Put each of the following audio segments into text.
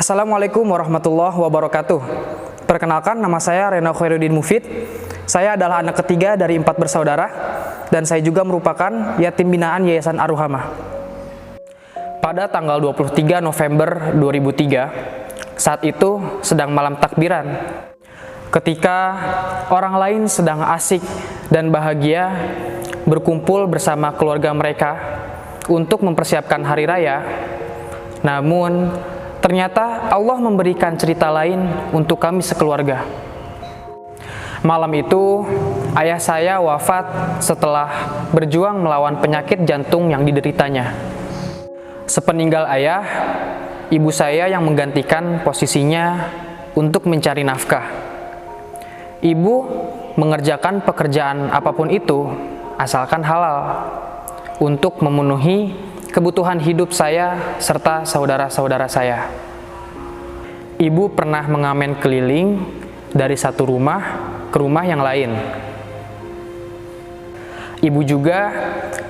Assalamualaikum warahmatullahi wabarakatuh. Perkenalkan, nama saya Reno Khairuddin Mufid. Saya adalah anak ketiga dari 4 bersaudara, dan saya juga merupakan yatim binaan Yayasan Ar-Ruhamah. Pada tanggal 23 November 2003, saat itu sedang malam takbiran. Ketika orang lain sedang asik dan bahagia berkumpul bersama keluarga mereka untuk mempersiapkan hari raya, namun ternyata Allah memberikan cerita lain untuk kami sekeluarga. Malam itu, ayah saya wafat setelah berjuang melawan penyakit jantung yang dideritanya. Sepeninggal ayah, ibu saya yang menggantikan posisinya untuk mencari nafkah. Ibu mengerjakan pekerjaan apapun itu, asalkan halal, untuk memenuhi kebutuhan hidup saya serta saudara-saudara saya. Ibu pernah mengamen keliling dari satu rumah ke rumah yang lain. Ibu juga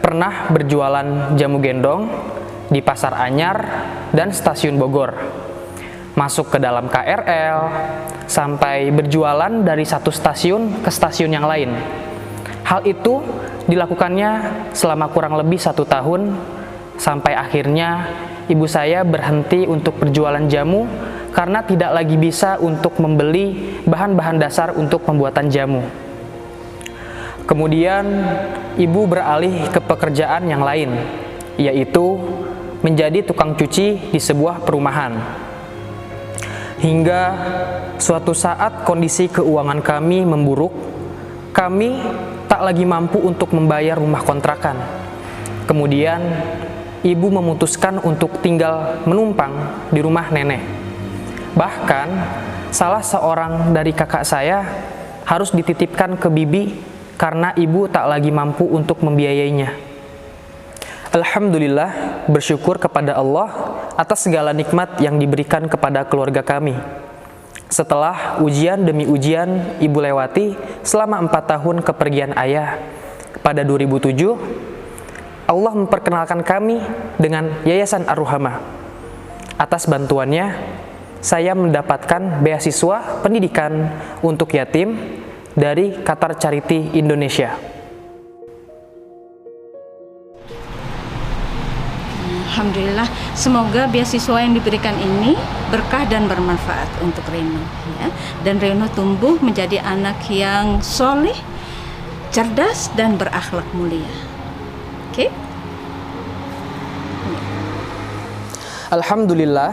pernah berjualan jamu gendong di Pasar Anyar dan Stasiun Bogor, masuk ke dalam KRL, sampai berjualan dari satu stasiun ke stasiun yang lain. Hal itu dilakukannya selama kurang lebih 1 tahun, sampai akhirnya ibu saya berhenti untuk berjualan jamu karena tidak lagi bisa untuk membeli bahan-bahan dasar untuk pembuatan jamu. Kemudian ibu beralih ke pekerjaan yang lain, yaitu menjadi tukang cuci di sebuah perumahan. Hingga suatu saat kondisi keuangan kami memburuk, kami tak lagi mampu untuk membayar rumah kontrakan. Kemudian ibu memutuskan untuk tinggal menumpang di rumah nenek. Bahkan, salah seorang dari kakak saya harus dititipkan ke bibi karena ibu tak lagi mampu untuk membiayainya. Alhamdulillah, bersyukur kepada Allah atas segala nikmat yang diberikan kepada keluarga kami. Setelah ujian demi ujian ibu lewati selama 4 tahun kepergian ayah, pada 2007, Allah memperkenalkan kami dengan Yayasan Ar-Ruhamah. Atas bantuannya, saya mendapatkan beasiswa pendidikan untuk yatim dari Qatar Charity Indonesia. Alhamdulillah, semoga beasiswa yang diberikan ini berkah dan bermanfaat untuk Reno, ya. Dan Reno tumbuh menjadi anak yang soleh, cerdas, dan berakhlak mulia. Oke? Alhamdulillah,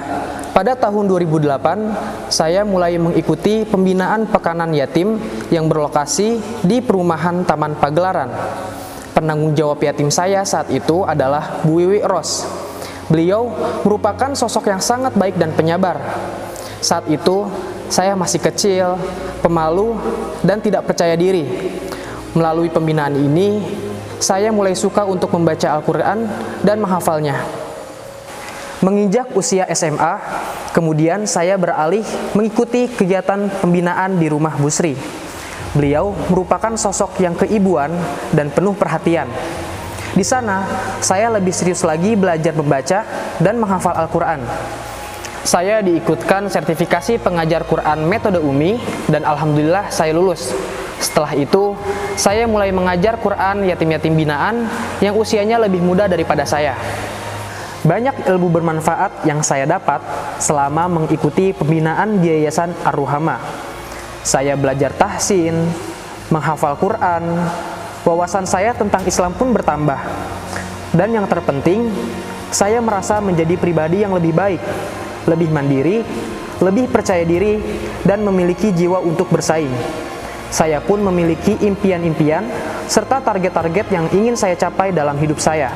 pada tahun 2008, saya mulai mengikuti pembinaan pekanan yatim yang berlokasi di perumahan Taman Pagelaran. Penanggung jawab yatim saya saat itu adalah Bu Wiwi Ros. Beliau merupakan sosok yang sangat baik dan penyabar. Saat itu, saya masih kecil, pemalu, dan tidak percaya diri. Melalui pembinaan ini, saya mulai suka untuk membaca Al-Quran dan menghafalnya. Menginjak usia SMA, kemudian saya beralih mengikuti kegiatan pembinaan di rumah Bu Sri. Beliau merupakan sosok yang keibuan dan penuh perhatian. Di sana, saya lebih serius lagi belajar membaca dan menghafal Al-Quran. Saya diikutkan sertifikasi pengajar Quran metode Umi, dan alhamdulillah saya lulus. Setelah itu, saya mulai mengajar Quran yatim-yatim binaan yang usianya lebih muda daripada saya. Banyak ilmu bermanfaat yang saya dapat selama mengikuti pembinaan di Yayasan Ar-Ruhamah. Saya belajar tahsin, menghafal Quran, wawasan saya tentang Islam pun bertambah. Dan yang terpenting, saya merasa menjadi pribadi yang lebih baik, lebih mandiri, lebih percaya diri, dan memiliki jiwa untuk bersaing. Saya pun memiliki impian-impian serta target-target yang ingin saya capai dalam hidup saya.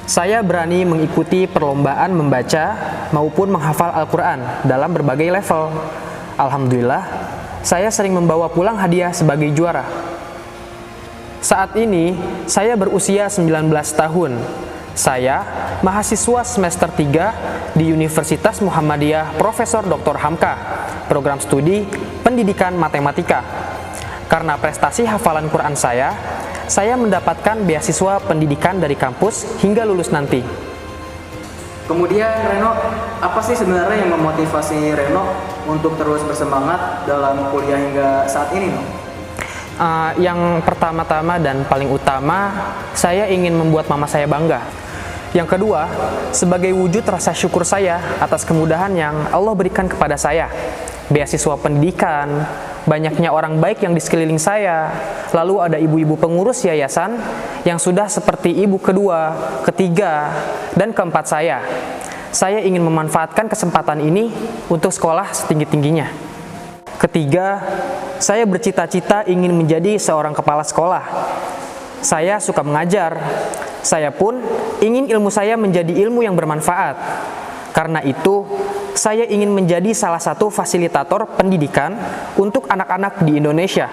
Saya berani mengikuti perlombaan membaca maupun menghafal Al-Quran dalam berbagai level. Alhamdulillah, saya sering membawa pulang hadiah sebagai juara. Saat ini, saya berusia 19 tahun. Saya mahasiswa semester 3 di Universitas Muhammadiyah Profesor Dr. Hamka, program studi Pendidikan Matematika. Karena prestasi hafalan Quran saya mendapatkan beasiswa pendidikan dari kampus hingga lulus nanti. Kemudian Reno, apa sih sebenarnya yang memotivasi Reno untuk terus bersemangat dalam kuliah hingga saat ini, No? Yang pertama-tama dan paling utama, saya ingin membuat mama saya bangga. Yang kedua, sebagai wujud rasa syukur saya atas kemudahan yang Allah berikan kepada saya. Beasiswa pendidikan, banyaknya orang baik yang di sekeliling saya, lalu ada ibu-ibu pengurus yayasan yang sudah seperti ibu kedua, ketiga, dan keempat saya. Saya ingin memanfaatkan kesempatan ini untuk sekolah setinggi-tingginya. Ketiga, saya bercita-cita ingin menjadi seorang kepala sekolah. Saya suka mengajar. Saya pun ingin ilmu saya menjadi ilmu yang bermanfaat. Karena itu, saya ingin menjadi salah satu fasilitator pendidikan untuk anak-anak di Indonesia.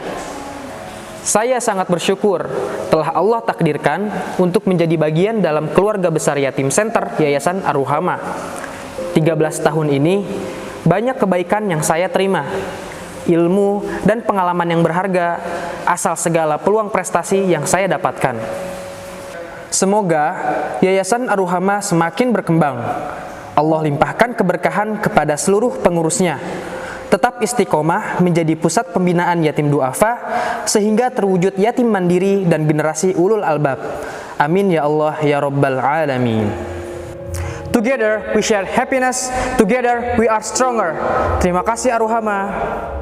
Saya sangat bersyukur telah Allah takdirkan untuk menjadi bagian dalam keluarga besar Yatim Center Yayasan Ar-Ruhamah. 13 tahun ini, banyak kebaikan yang saya terima, ilmu dan pengalaman yang berharga, asal segala peluang prestasi yang saya dapatkan. Semoga Yayasan Ar-Ruhamah semakin berkembang. Allah limpahkan keberkahan kepada seluruh pengurusnya. Tetap istiqomah menjadi pusat pembinaan yatim du'afa sehingga terwujud yatim mandiri dan generasi ulul albab. Amin ya Allah ya Rabbal Alamin. Together we share happiness, together we are stronger. Terima kasih Ar-Ruhamah.